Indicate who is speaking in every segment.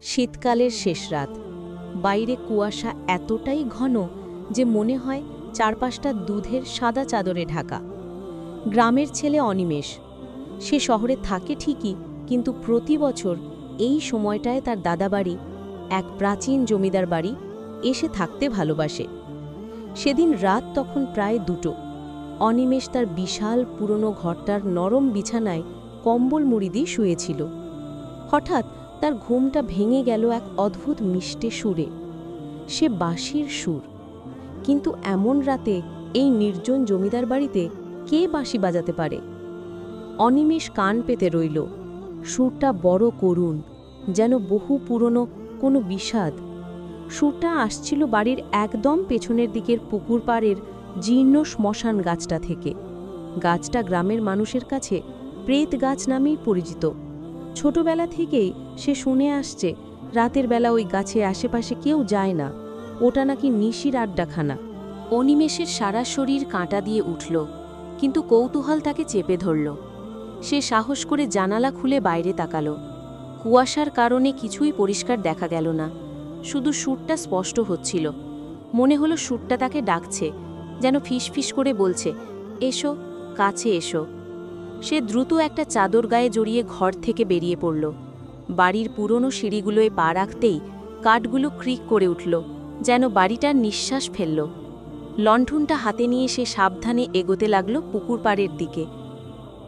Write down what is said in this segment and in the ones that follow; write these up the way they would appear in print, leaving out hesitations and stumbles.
Speaker 1: শীতকালের শেষ রাত। বাইরে কুয়াশা এতটাই ঘন যে মনে হয় চারপাশটা দুধের সাদা চাদরে ঢাকা। গ্রামের ছেলে অনিমেষ। সে শহরে থাকে ঠিকই, কিন্তু প্রতি বছর এই সময়টায় তার দাদাবাড়ি, এক প্রাচীন জমিদার বাড়ি, এসে থাকতে ভালোবাসে। সেদিন রাত তখন প্রায় 2টো। অনিমেষ তার বিশাল পুরনো ঘরটার নরম বিছানায় কম্বল মুড়ি দিয়ে শুয়েছিল। হঠাৎ তার ঘুমটা ভেঙে গেল এক অদ্ভুত মিষ্টি সুরে। সে বাঁশির সুর। কিন্তু এমন রাতে এই নির্জন জমিদার বাড়িতে কে বাঁশি বাজাতে পারে? অনিমেষ কান পেতে রইল। সুরটা বড় করুণ, যেন বহু পুরনো কোনো বিষাদ। সুরটা আসছিল বাড়ির একদম পেছনের দিকের পুকুর পাড়ের জীর্ণ শ্মশান গাছটা থেকে। গাছটা গ্রামের মানুষের কাছে প্রেত গাছ নামেই পরিচিত। ছোটবেলা থেকেই সে শুনে আসছে রাতের বেলা ওই গাছে আশেপাশে কেউ যায় না, ওটা নাকি নিশির আড্ডাখানা। অনিমেষের সারা শরীর কাঁটা দিয়ে উঠল, কিন্তু কৌতূহল তাকে চেপে ধরল। সে সাহস করে জানালা খুলে বাইরে তাকালো। কুয়াশার কারণে কিছুই পরিষ্কার দেখা গেল না, শুধু সুরটা স্পষ্ট হচ্ছিল। মনে হলো সুরটা তাকে ডাকছে, যেন ফিসফিস করে বলছে, এসো, কাছে এসো। সে দ্রুত একটা চাদর গায়ে জড়িয়ে ঘর থেকে বেরিয়ে পড়ল। বাড়ির পুরনো সিঁড়িগুলোয় পা রাখতেই কাঠগুলো ক্রিক করে উঠল, যেন বাড়িটার নিঃশ্বাস ফেলল। লণ্ঠনটা হাতে নিয়ে সে সাবধানে এগোতে লাগল পুকুর পাড়ের দিকে।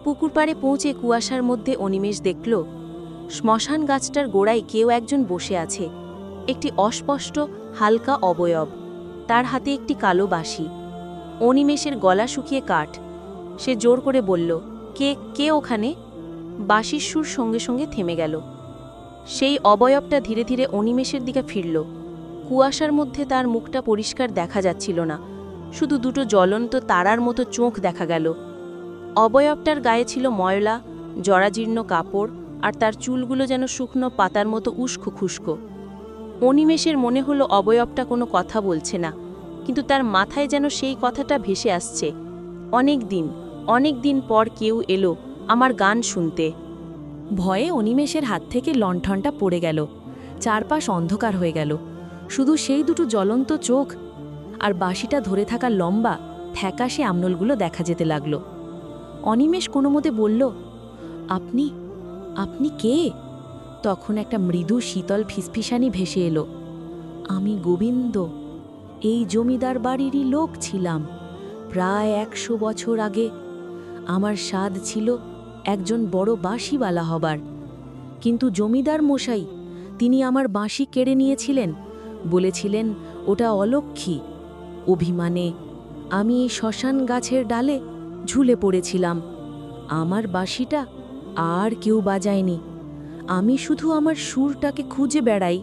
Speaker 1: পুকুর পাড়ে পৌঁছে কুয়াশার মধ্যে অনিমেষ দেখল শ্মশান গাছটার গোড়ায় কেউ একজন বসে আছে। একটি অস্পষ্ট হালকা অবয়ব, তার হাতে একটি কালো বাঁশি। অনিমেষের গলা শুকিয়ে কাঠ। সে জোর করে বলল, কে কে ওখানে? বাঁশির সুর সঙ্গে সঙ্গে থেমে গেল। সেই অবয়বটা ধীরে ধীরে অনিমেষের দিকে ফিরল। কুয়াশার মধ্যে তার মুখটা পরিষ্কার দেখা যাচ্ছিল না, শুধু দুটো জ্বলন্ত তারার মতো চোখ দেখা গেল। অবয়বটার গায়ে ছিল ময়লা জরাজীর্ণ কাপড়, আর তার চুলগুলো যেন শুকনো পাতার মতো উস্কো খুস্কো। অনিমেষের মনে হলো অবয়বটা কোনো কথা বলছে না, কিন্তু তার মাথায় যেন সেই কথাটা ভেসে আসছে, অনেক দিন পর কেউ এলো আমার গান শুনতে। ভয়ে অনিমেষের হাত থেকে লণ্ঠনটা পড়ে গেল। চারপাশ অন্ধকার হয়ে গেল, শুধু সেই দুটো জ্বলন্ত চোখ আর বাঁশিটা ধরে থাকা লম্বা থ্যাকাশে আমনলগুলো দেখা যেতে লাগল। অনিমেষ কোনো মতে বলল, আপনি আপনি কে? তখন একটা মৃদু শীতল ফিসফিসানি ভেসে এলো, আমি গোবিন্দ, এই জমিদার বাড়িরই লোক ছিলাম। প্রায় 100 বছর আগে আমার স্বাদ ছিল একজন বড় বাঁশিওয়ালা হবার, কিন্তু জমিদার মশাই তিনি আমার বাঁশি কেড়ে নিয়েছিলেন, বলেছিলেন ওটা অলক্ষী। অভিমানে আমি এই শ্মশান গাছের ডালে ঝুলে পড়েছিলাম। আমার বাঁশিটা আর কেউ বাজায়নি, আমি শুধু আমার সুরটাকে খুঁজে বেড়াই,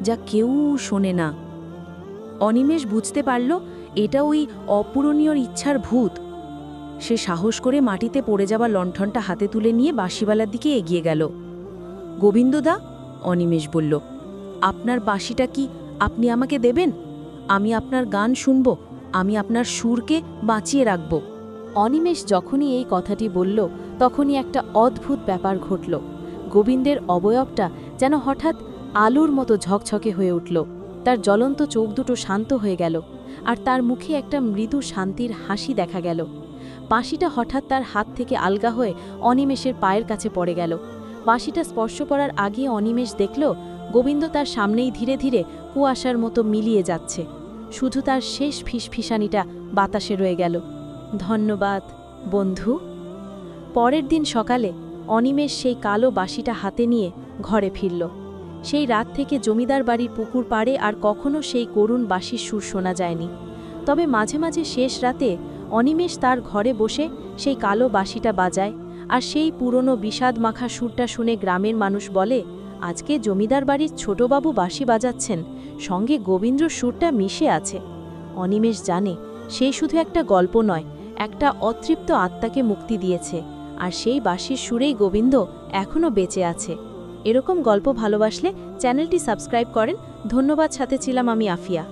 Speaker 1: যা কেউ শোনে না। অনিমেষ বুঝতে পারল এটা ওই অপূরণীয় ইচ্ছার ভূত। সে সাহস করে মাটিতে পড়ে যাওয়া লণ্ঠনটা হাতে তুলে নিয়ে বাঁশিওয়ালার দিকে এগিয়ে গেল। গোবিন্দদা, অনিমেষ বলল, আপনার বাঁশিটা কি আপনি আমাকে দেবেন? আমি আপনার গান শুনব, আমি আপনার সুরকে বাঁচিয়ে রাখব। অনিমেষ যখনই এই কথাটি বলল, তখনই একটা অদ্ভুত ব্যাপার ঘটল। গোবিন্দের অবয়বটা যেন হঠাৎ আলোর মতো ঝকঝকে হয়ে উঠল। তার জ্বলন্ত চোখ দুটো শান্ত হয়ে গেল, আর তার মুখে একটা মৃদু শান্তির হাসি দেখা গেল। বাঁশিটা হঠাৎ তার হাত থেকে আলগা হয়ে অনিমেষের পায়ের কাছে পড়ে গেল। বাঁশিটা স্পর্শ করার আগে অনিমেষ দেখল গোবিন্দ তার সামনেই ধীরে ধীরে কুয়াশার মতো মিলিয়ে যাচ্ছে। শুধু তার শেষ ফিসফিসানিটা বাতাসে রয়ে গেল, ধন্যবাদ বন্ধু। পরের দিন সকালে অনিমেষ সেই কালো বাঁশিটা হাতে নিয়ে ঘরে ফিরল। সেই রাত থেকে জমিদার বাড়ির পুকুর পাড়ে আর কখনো সেই করুণ বাঁশির সুর শোনা যায়নি। তবে মাঝে মাঝে শেষ রাতে অনিমেষ তার ঘরে বসে সেই কালো বাঁশিটা বাজায়, আর সেই পুরনো বিষাদ মাখা সুরটা শুনে গ্রামের মানুষ বলে, আজকে জমিদার বাড়ির ছোটবাবু বাঁশি বাজাচ্ছেন, সঙ্গে গোবিন্দ্র সুরটা মিশে আছে। অনিমেষ জানে সেই শুধু একটা গল্প নয়, একটা অতৃপ্ত আত্মাকে মুক্তি দিয়েছে, আর সেই বাঁশির সুরেই গোবিন্দ এখনও বেঁচে আছে। এরকম গল্প ভালোবাসলে চ্যানেলটি সাবস্ক্রাইব করেন। ধন্যবাদ। সাথে ছিলাম আমি আফিয়া।